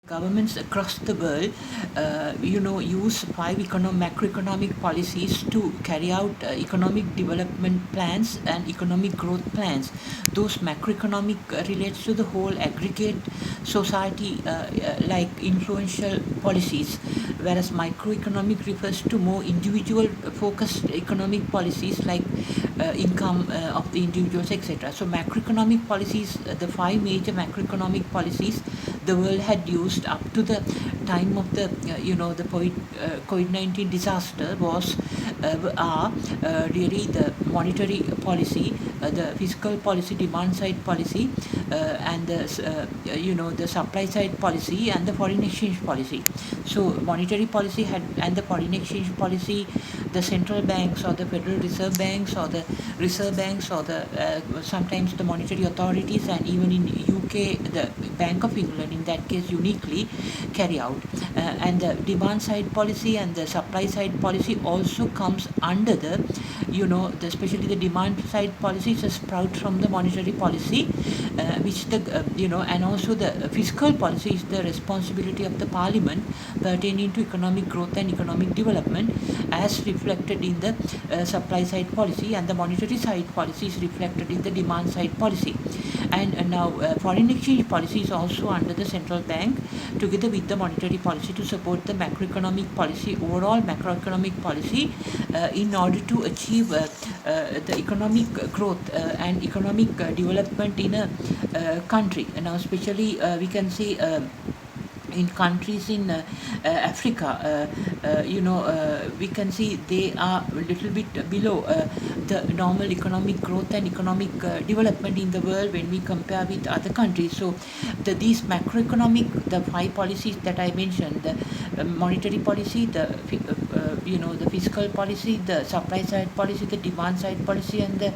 Governments across the world, use five macroeconomic policies to carry out economic development plans and economic growth plans. Those macroeconomic relates to the whole aggregate society, like influential policies, whereas microeconomic refers to more individual focused economic policies like income of the individuals, etc. So macroeconomic policies, the five major macroeconomic policies the world had used up to the time of the COVID-19 disaster was are really the monetary policy, the fiscal policy, demand side policy, and the supply side policy and the foreign exchange policy. So monetary policy had and the foreign exchange policy, the central banks or the Federal Reserve banks or the reserve banks or the sometimes the monetary authorities, and even in UK the Bank of England in that case uniquely carry out. And the demand side policy and the supply side policy also comes under especially the demand side policy is a sprout from the monetary policy, which and also the fiscal policy is the responsibility of the parliament pertaining to economic growth and economic development, as reflected in the supply side policy, and the monetary side policy is reflected in the demand side policy. And now foreign exchange policy is also under the central bank together with the monetary policy to support the macroeconomic policy, overall macroeconomic policy, in order to achieve the economic growth and economic development in a country. And now especially we can see in countries in Africa, we can see they are a little bit below the normal economic growth and economic development in the world when we compare with other countries. So these macroeconomic, the five policies that I mentioned, the monetary policy, the fiscal policy, the supply side policy, the demand side policy, and the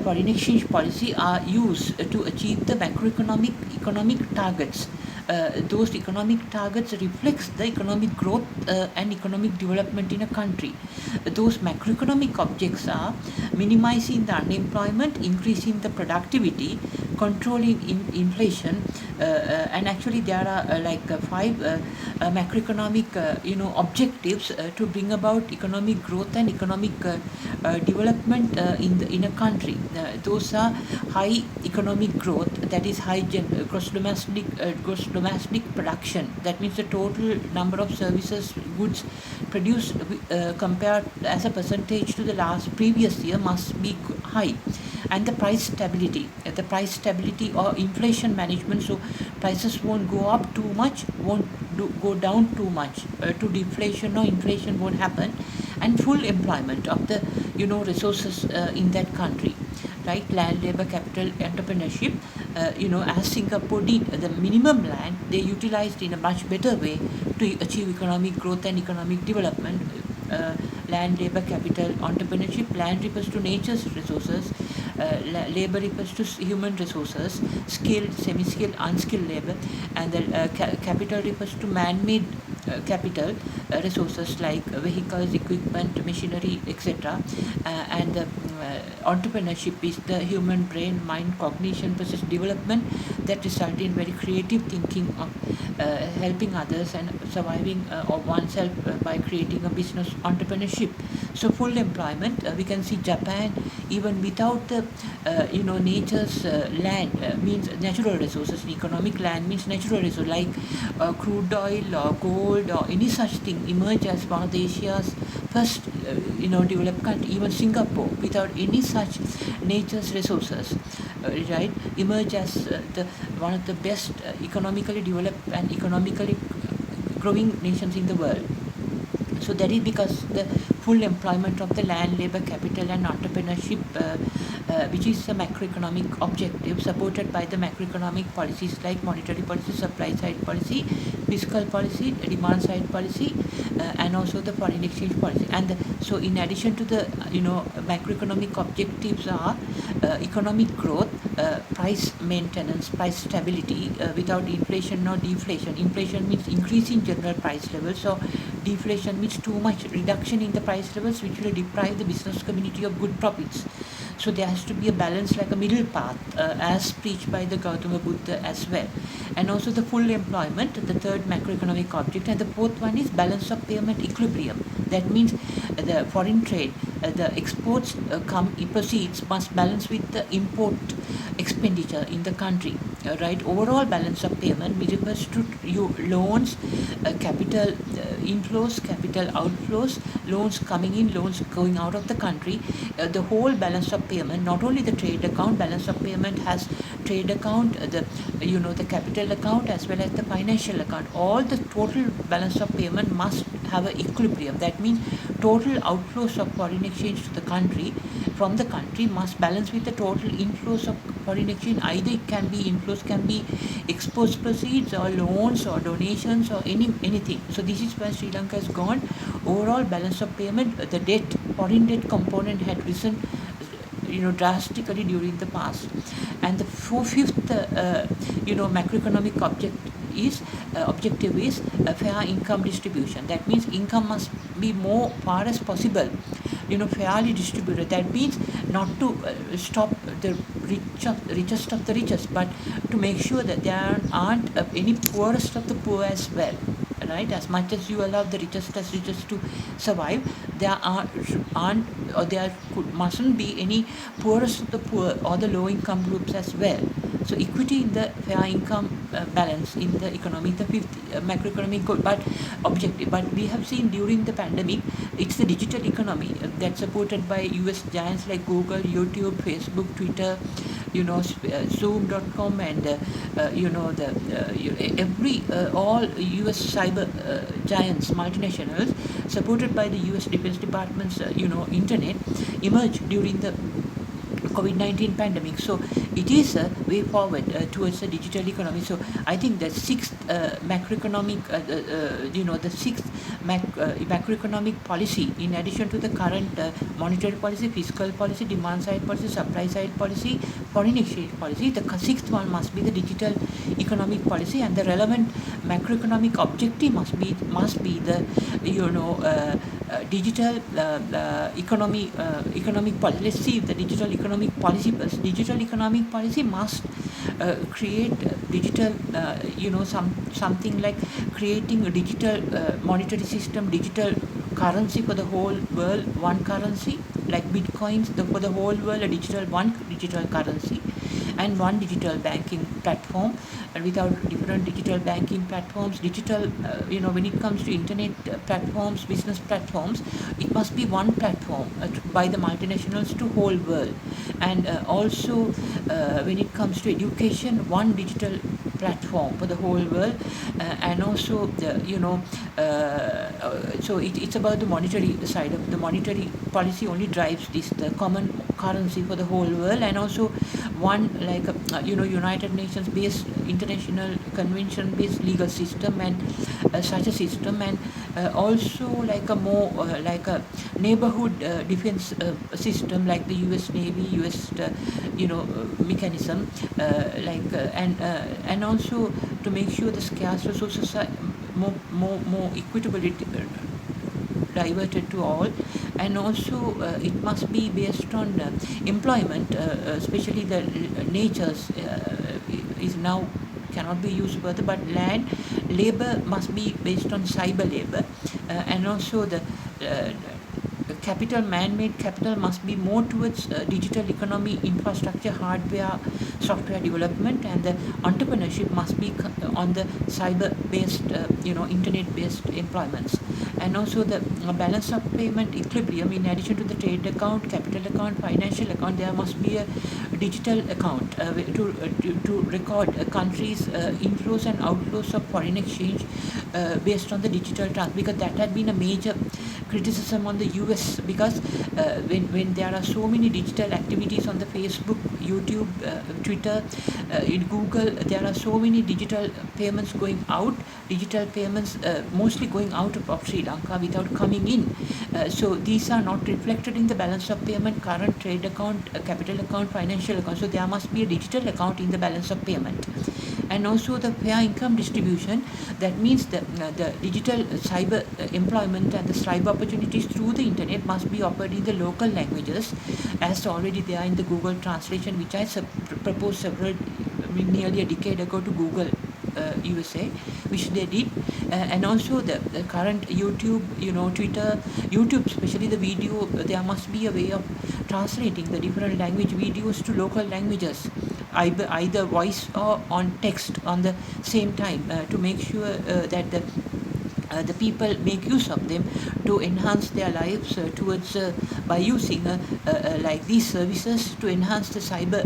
foreign exchange policy are used to achieve the macroeconomic economic targets. Those economic targets reflects the economic growth and economic development in a country. Those macroeconomic objects are minimizing the unemployment, increasing the productivity, controlling inflation, and actually there are five macroeconomic objectives to bring about economic growth and economic development in a country. Those are high economic growth, that is high gross domestic production. That means the total number of services goods produced compared as a percentage to the last previous year must be high. And the price stability or inflation management, so prices won't go up too much, won't go down too much to deflation or inflation won't happen. And full employment of the resources in that country, right? Land, labor, capital, entrepreneurship. As Singapore did, the minimum land they utilized in a much better way to achieve economic growth and economic development. Land, labor, capital, entrepreneurship. Land refers to nature's resources, labor refers to human resources, skilled, semi-skilled, unskilled labor, and the capital refers to man-made capital resources like vehicles, equipment, machinery, etc. And the entrepreneurship is the human brain, mind, cognition, process development that result in very creative thinking of helping others and surviving of oneself by creating a business entrepreneurship. So full employment, we can see Japan, even without the nature's land, means natural resources. Economic land means natural resources like crude oil or gold or any such thing emerge as one of the Asia's first developed country. Even Singapore, without any such nature's resources, right, emerge as the one of the best economically developed and economically growing nations in the world. So that is because the full employment of the land, labor, capital, and entrepreneurship, which is a macroeconomic objective supported by the macroeconomic policies like monetary policy, supply side policy, fiscal policy, demand side policy, and also the foreign exchange policy. And so, in addition to the macroeconomic objectives are economic growth, price maintenance, price stability without inflation or deflation. Inflation means increase in general price levels. So deflation means too much reduction in the price levels, which will deprive the business community of good profits. So there has to be a balance, like a middle path, as preached by the Gautama Buddha as well. and also the full employment, the third macroeconomic object, and the fourth one is balance of payment equilibrium. That means the foreign trade, the exports proceeds must balance with the import expenditure in the country. Right, overall balance of payment refers to loans, capital inflows, capital outflows, loans coming in, loans going out of the country. The whole balance of payment, not only the trade account balance of payment has trade account, the capital account as well as the financial account. All the total balance of payment must have an equilibrium. That means total outflows of foreign exchange to the country from the country must balance with the total inflows of foreign exchange. Either it can be inflows, can be exports proceeds or loans or donations or anything. So this is where Sri Lanka has gone. Overall balance of payment, the debt, foreign debt component had risen drastically during the past. And the fifth macroeconomic objective is fair income distribution. That means income must be more far as possible fairly distributed. That means not to stop the richest of the richest, but to make sure that there aren't any poorest of the poor as well. Right, as much as you allow the richest to survive, there aren't or there mustn't be any poorest of the poor or the low income groups as well. So equity in the fair income balance in the economy, the fifth macroeconomic goal, but objective. But we have seen during the pandemic, it's the digital economy that's supported by US giants like Google, YouTube, Facebook, Twitter, Zoom.com, and all US cyber giants, multinationals, supported by the US Defense Department's internet, emerged during the COVID-19 pandemic. So it is a way forward towards the digital economy. So I think the sixth macroeconomic, the sixth macroeconomic policy, in addition to the current monetary policy, fiscal policy, demand side policy, supply side policy, foreign exchange policy, the sixth one must be the digital economic policy, and the relevant macroeconomic objective must be the digital economic policy. Let's see the digital economic policy first. Digital economic policy must create digital, something like creating a digital monetary system, digital currency for the whole world, one currency like bitcoins for the whole world, one digital currency, and one digital banking platform. And without different digital banking platforms, digital when it comes to internet platforms, business platforms, it must be one platform by the multinationals to whole world. And also when it comes to education, one digital platform for the whole world. And also so it's about the monetary side of the monetary policy only drives this, the common currency for the whole world, and also one like United Nations based, international convention based legal system, and such a system, and also like a more like a neighborhood defense system like the US Navy, US mechanism, and also to make sure the scarce resources are more equitably diverted to all. And also it must be based on employment, especially the natures is now cannot be used further, but land labor must be based on cyber labor, and also the capital, man-made capital must be more towards digital economy, infrastructure, hardware, software development, and the entrepreneurship must be on the cyber-based, internet-based employments. And also the balance of payment equilibrium, in addition to the trade account, capital account, financial account, there must be a digital account to record a country's inflows and outflows of foreign exchange based on the digital transfer, because that had been a major criticism on the US, because when there are so many digital activities on the Facebook, YouTube, Twitter, in Google, there are so many digital payments going out, digital payments mostly going out of Sri Lanka without coming in. So these are not reflected in the balance of payment, current trade account, capital account, financial account. So there must be a digital account in the balance of payment. And also the fair income distribution, that means the digital cyber employment and the cyber opportunities through the internet must be offered in the local languages, as already there in the Google translation, which I proposed nearly a decade ago to Google USA, which they did, and also the current YouTube, Twitter, YouTube, especially the video. There must be a way of translating the different language videos to local languages, either voice or on text on the same time, to make sure that the people make use of them to enhance their lives towards by using like these services to enhance the cyber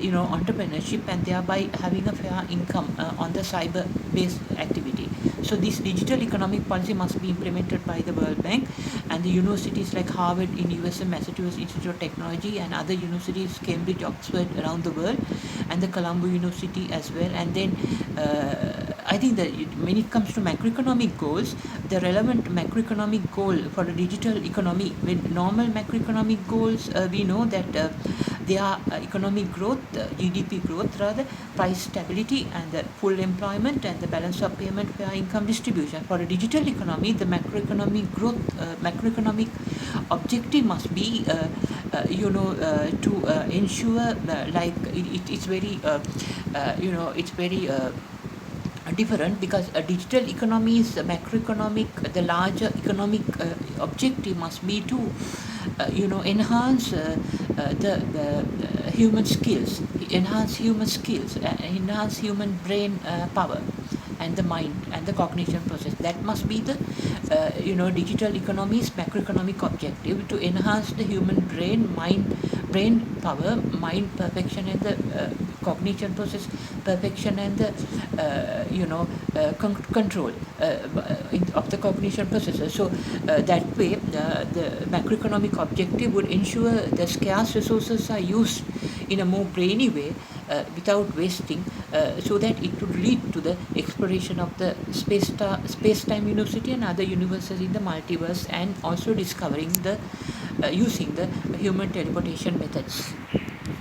entrepreneurship, and thereby having a fair income on the cyber based activity. So this digital economic policy must be implemented by the World Bank, and the universities like Harvard in USA, Massachusetts Institute of Technology, and other universities, Cambridge, Oxford, around the world, and the Colombo University as well. And then I think that when it comes to macroeconomic goals, the relevant macroeconomic goal for a digital economy, with normal macroeconomic goals, we know that they are economic growth, GDP growth rather, price stability, and the full employment, and the balance of payment, fair income distribution. For a digital economy, the macroeconomic growth, macroeconomic objective must be, to ensure like it's very, it's very different, because a digital economy is macroeconomic. The larger economic objective must be to enhance the human skills, enhance human brain power, and the mind and the cognition process. That must be the digital economy's macroeconomic objective, to enhance the human brain power, mind perfection, and the cognition process perfection, and the control of the cognition processes. So that way the macroeconomic objective would ensure the scarce resources are used in a more brainy way, without wasting, so that it would lead to the exploration of the space-time university and other universes in the multiverse, and also discovering the using the human teleportation methods.